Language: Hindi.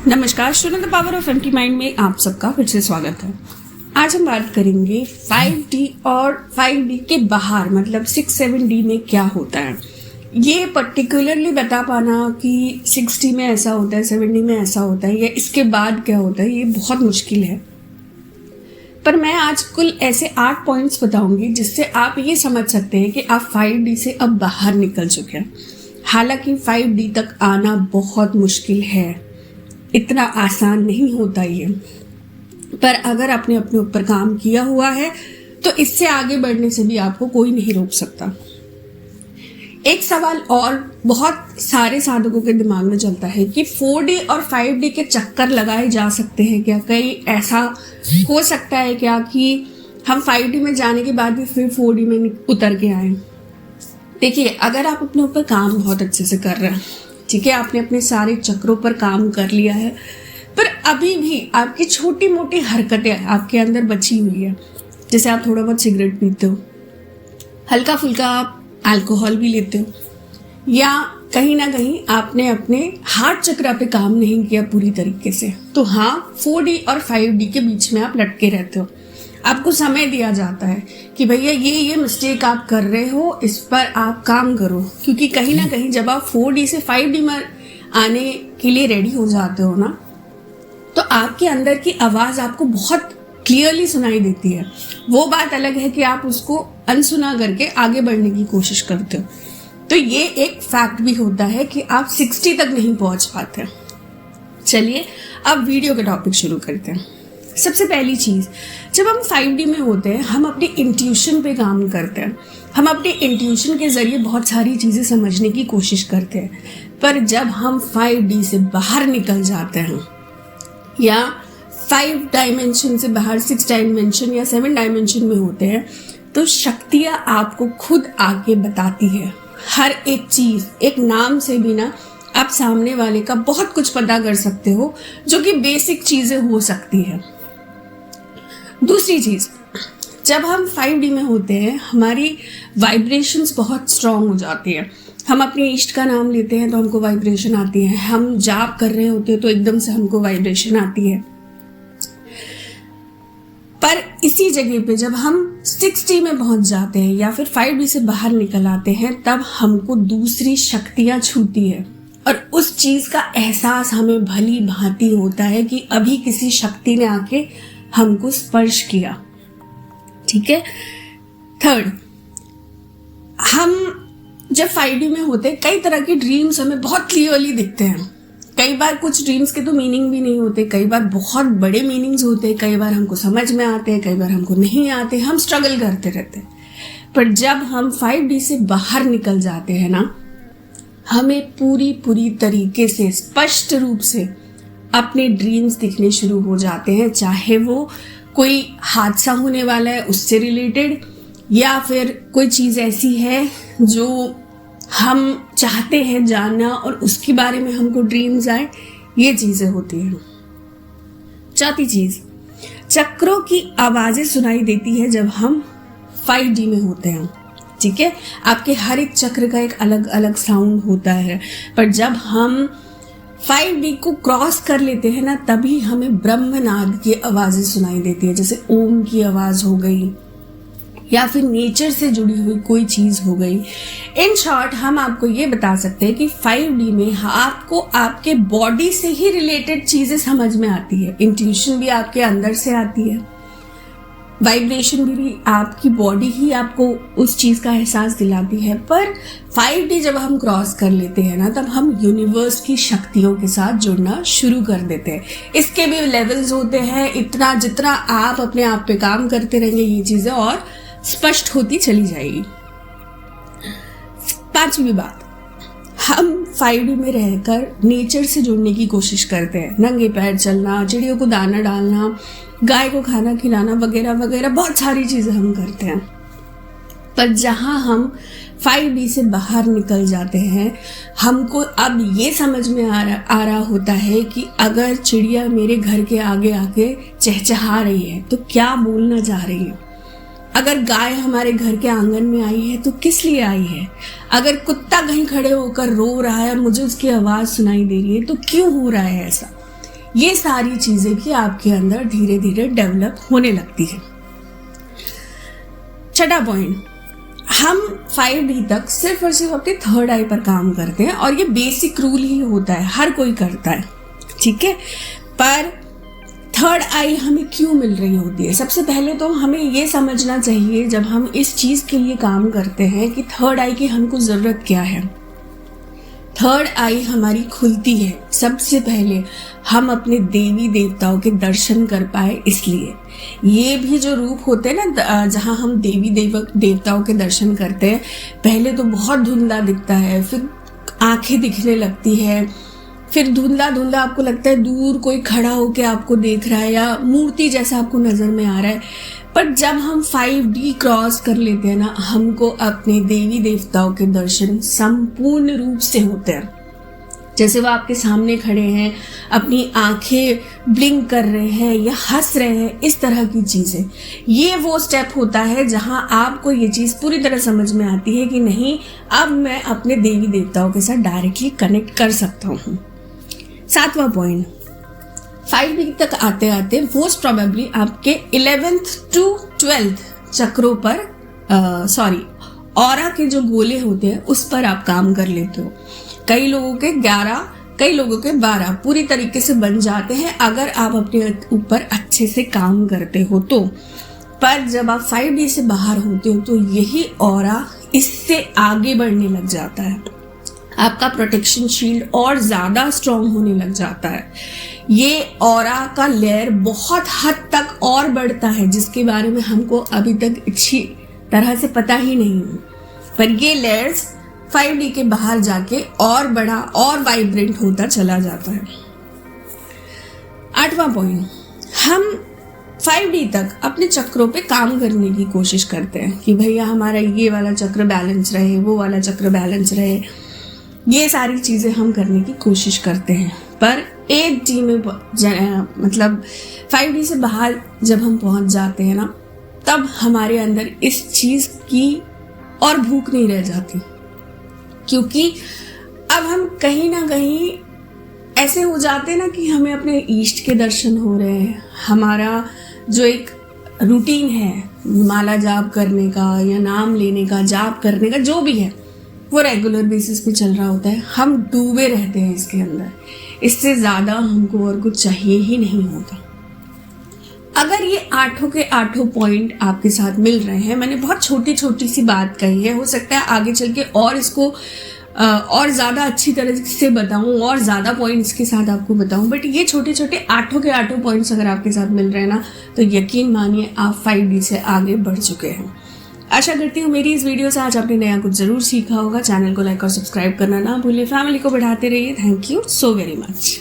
नमस्कार student the power of empty mind में आप सबका फिर से स्वागत है। आज हम बात करेंगे 5D और 5D के बाहर मतलब 6-7D में क्या होता है। ये पर्टिकुलरली बता पाना कि 6D में ऐसा होता है, 7D में ऐसा होता है या इसके बाद क्या होता है, ये बहुत मुश्किल है। पर मैं आज कुल ऐसे 8 पॉइंट्स बताऊंगी जिससे आप ये समझ सकते हैं कि आप 5D से अब बाहर निकल चुके हैं। हालांकि 5D तक आना बहुत मुश्किल है, इतना आसान नहीं होता ये, पर अगर आपने अपने ऊपर काम किया हुआ है तो इससे आगे बढ़ने से भी आपको कोई नहीं रोक सकता। एक सवाल और बहुत सारे साधकों के दिमाग में चलता है कि 4D और 5D के चक्कर लगाए जा सकते हैं क्या? कहीं ऐसा हो सकता है क्या कि हम 5D में जाने के बाद भी फिर 4D में उतर के आए? देखिए, अगर आप अपने ऊपर काम बहुत अच्छे से कर रहे हैं, ठीक है, आपने अपने सारे चक्रों पर काम कर लिया है, पर अभी भी आपकी छोटी मोटी हरकतें आपके अंदर बची हुई है, जैसे आप थोड़ा बहुत सिगरेट पीते हो, हल्का फुल्का आप अल्कोहल भी लेते हो, या कहीं ना कहीं आपने अपने हार्ट चक्र पे काम नहीं किया पूरी तरीके से, तो हाँ 4D और 5D के बीच में आप लटके रहते हो। आपको समय दिया जाता है कि भैया ये मिस्टेक आप कर रहे हो, इस पर आप काम करो, क्योंकि कहीं ना कहीं जब आप 4D से 5D में आने के लिए रेडी हो जाते हो ना, तो आपके अंदर की आवाज़ आपको बहुत क्लियरली सुनाई देती है। वो बात अलग है कि आप उसको अनसुना करके आगे बढ़ने की कोशिश करते हो। तो ये एक फैक्ट भी होता है कि आप 60 तक नहीं पहुंच पाते। चलिए अब वीडियो का टॉपिक शुरू करते हैं। सबसे पहली चीज़, जब हम 5D में होते हैं हम अपनी इंट्यूशन पे काम करते हैं, हम अपने इंट्यूशन के ज़रिए बहुत सारी चीज़ें समझने की कोशिश करते हैं। पर जब हम 5D से बाहर निकल जाते हैं या 5 डायमेंशन से बाहर 6 डायमेंशन या 7 डायमेंशन में होते हैं, तो शक्तियाँ आपको खुद आके बताती है। हर एक चीज़, एक नाम से भी ना आप सामने वाले का बहुत कुछ पता कर सकते हो, जो कि बेसिक चीज़ें हो सकती है। दूसरी चीज़, जब हम 5D में होते हैं हमारी वाइब्रेशंस बहुत स्ट्रॉन्ग हो जाती है। हम अपने इष्ट का नाम लेते हैं तो हमको वाइब्रेशन आती है, हम जाप कर रहे होते हैं तो एकदम से हमको वाइब्रेशन आती है। पर इसी जगह पे जब हम 6D में पहुंच जाते हैं या फिर 5D से बाहर निकल आते हैं, तब हमको दूसरी शक्तियां छूती है और उस चीज़ का एहसास हमें भली भांति होता है कि अभी किसी शक्ति ने आके हमको स्पर्श किया। ठीक है। थर्ड, हम जब 5D में होते हैं कई तरह के ड्रीम्स हमें बहुत क्लियरली दिखते हैं। कई बार कुछ ड्रीम्स के तो मीनिंग भी नहीं होते, कई बार बहुत बड़े मीनिंग्स होते हैं, कई बार हमको समझ में आते हैं, कई बार हमको नहीं आते, हम स्ट्रगल करते रहते हैं। पर जब हम 5D से बाहर निकल जाते हैं ना, हमें पूरी तरीके से स्पष्ट रूप से अपने ड्रीम्स दिखने शुरू हो जाते हैं, चाहे वो कोई हादसा होने वाला है उससे रिलेटेड, या फिर कोई चीज़ ऐसी है जो हम चाहते हैं जानना और उसके बारे में हमको ड्रीम्स आए, ये चीज़ें होती हैं। चौथी चीज़, चक्रों की आवाज़ें सुनाई देती है जब हम 5D में होते हैं। ठीक है, आपके हर एक चक्र का एक अलग अलग साउंड होता है, पर जब हम 5D को क्रॉस कर लेते हैं ना, तभी हमें ब्रह्मनाद की आवाज़ें सुनाई देती है, जैसे ओम की आवाज़ हो गई या फिर नेचर से जुड़ी हुई कोई चीज़ हो गई। इन शॉर्ट हम आपको ये बता सकते हैं कि 5D में आपको आपके बॉडी से ही रिलेटेड चीज़ें समझ में आती है, इंट्यूशन भी आपके अंदर से आती है, वाइब्रेशन भी आपकी बॉडी ही आपको उस चीज़ का एहसास दिलाती है। पर 5D जब हम क्रॉस कर लेते हैं ना, तब हम यूनिवर्स की शक्तियों के साथ जुड़ना शुरू कर देते हैं। इसके भी लेवल्स होते हैं, इतना जितना आप अपने आप पे काम करते रहेंगे ये चीज़ें और स्पष्ट होती चली जाएगी। पांचवी बात, हम 5D में रहकर नेचर से जुड़ने की कोशिश करते हैं, नंगे पैर चलना, चिड़ियों को दाना डालना, गाय को खाना खिलाना वगैरह वगैरह, बहुत सारी चीज़ें हम करते हैं। पर जहाँ हम 5D से बाहर निकल जाते हैं, हमको अब ये समझ में आ रहा होता है कि अगर चिड़िया मेरे घर के आगे आके चहचहा रही है तो क्या बोलना चाह रही है, अगर गाय हमारे घर के आंगन में आई है तो किस लिए आई है, अगर कुत्ता कहीं खड़े होकर रो रहा है और मुझे उसकी आवाज़ सुनाई दे रही है तो क्यों हो रहा है ऐसा। ये सारी चीजें भी आपके अंदर धीरे धीरे डेवलप होने लगती है। छठा पॉइंट, हम 5D तक सिर्फ और सिर्फ अपने थर्ड आई पर काम करते हैं और ये बेसिक रूल ही होता है, हर कोई करता है, ठीक है। पर थर्ड आई हमें क्यों मिल रही होती है? सबसे पहले तो हमें ये समझना चाहिए जब हम इस चीज के लिए काम करते हैं कि थर्ड आई की हमको जरूरत क्या है। थर्ड आई हमारी खुलती है सबसे पहले हम अपने देवी देवताओं के दर्शन कर पाए, इसलिए ये भी जो रूप होते हैं ना जहाँ हम देवी देवताओं के दर्शन करते हैं, पहले तो बहुत धुंधला दिखता है, फिर आंखें दिखने लगती है, फिर धुंधला धुंधला आपको लगता है दूर कोई खड़ा होके आपको देख रहा है या मूर्ति जैसा आपको नजर में आ रहा है। पर जब हम 5D क्रॉस कर लेते हैं ना, हमको अपने देवी देवताओं के दर्शन संपूर्ण रूप से होते हैं, जैसे वो आपके सामने खड़े हैं, अपनी आंखें ब्लिंक कर रहे हैं या हंस रहे हैं, इस तरह की चीजें। ये वो स्टेप होता है जहां आपको ये चीज पूरी तरह समझ में आती है कि नहीं, अब मैं अपने देवी देवताओं के साथ डायरेक्टली कनेक्ट कर सकता हूँ। सातवां पॉइंट, 5D तक आते आते मोस्ट प्रोबेबली आपके 11th to 12th चक्रों पर ऑरा के जो गोले होते हैं उस पर आप काम कर लेते हो। कई लोगों के 11, कई लोगों के 12 पूरी तरीके से बन जाते हैं अगर आप अपने ऊपर अच्छे से काम करते हो तो। पर जब आप 5D से बाहर होते हो तो यही ऑरा इससे आगे बढ़ने लग जाता है, आपका प्रोटेक्शन शील्ड और ज्यादा स्ट्रॉन्ग होने लग जाता है। ये ऑरा का लेयर बहुत हद तक और बढ़ता है जिसके बारे में हमको अभी तक अच्छी तरह से पता ही नहीं है, पर ये लेयर्स 5D के बाहर जाके और बड़ा और वाइब्रेंट होता चला जाता है। आठवां पॉइंट, हम 5D तक अपने चक्रों पे काम करने की कोशिश करते हैं कि भैया हमारा ये वाला चक्र बैलेंस रहे, वो वाला चक्र बैलेंस रहे, ये सारी चीजें हम करने की कोशिश करते हैं। पर 8D में मतलब 5D से बाहर जब हम पहुंच जाते हैं ना, तब हमारे अंदर इस चीज की और भूख नहीं रह जाती, क्योंकि अब हम कहीं ना कहीं ऐसे हो जाते हैं ना कि हमें अपने इष्ट के दर्शन हो रहे हैं, हमारा जो एक रूटीन है माला जाप करने का या नाम लेने का, जाप करने का, जो भी है वो रेगुलर बेसिस पे चल रहा होता है, हम डूबे रहते हैं इसके अंदर। इससे ज्यादा हमको और कुछ चाहिए ही नहीं होता। अगर ये 8 के 8 पॉइंट आपके साथ मिल रहे हैं, मैंने बहुत छोटी छोटी सी बात कही है, हो सकता है आगे चल के और इसको और ज्यादा अच्छी तरह से बताऊं और ज्यादा पॉइंट्स के साथ आपको बताऊं, बट ये छोटे छोटे 8 के 8 पॉइंट्स अगर आपके साथ मिल रहे हैं ना, तो यकीन मानिए आप 5D से आगे बढ़ चुके हैं। आशा करती हूँ मेरी इस वीडियो से आज आपने नया कुछ जरूर सीखा होगा। चैनल को लाइक और सब्सक्राइब करना ना भूलिए, फैमिली को बढ़ाते रहिए। Thank you so very much.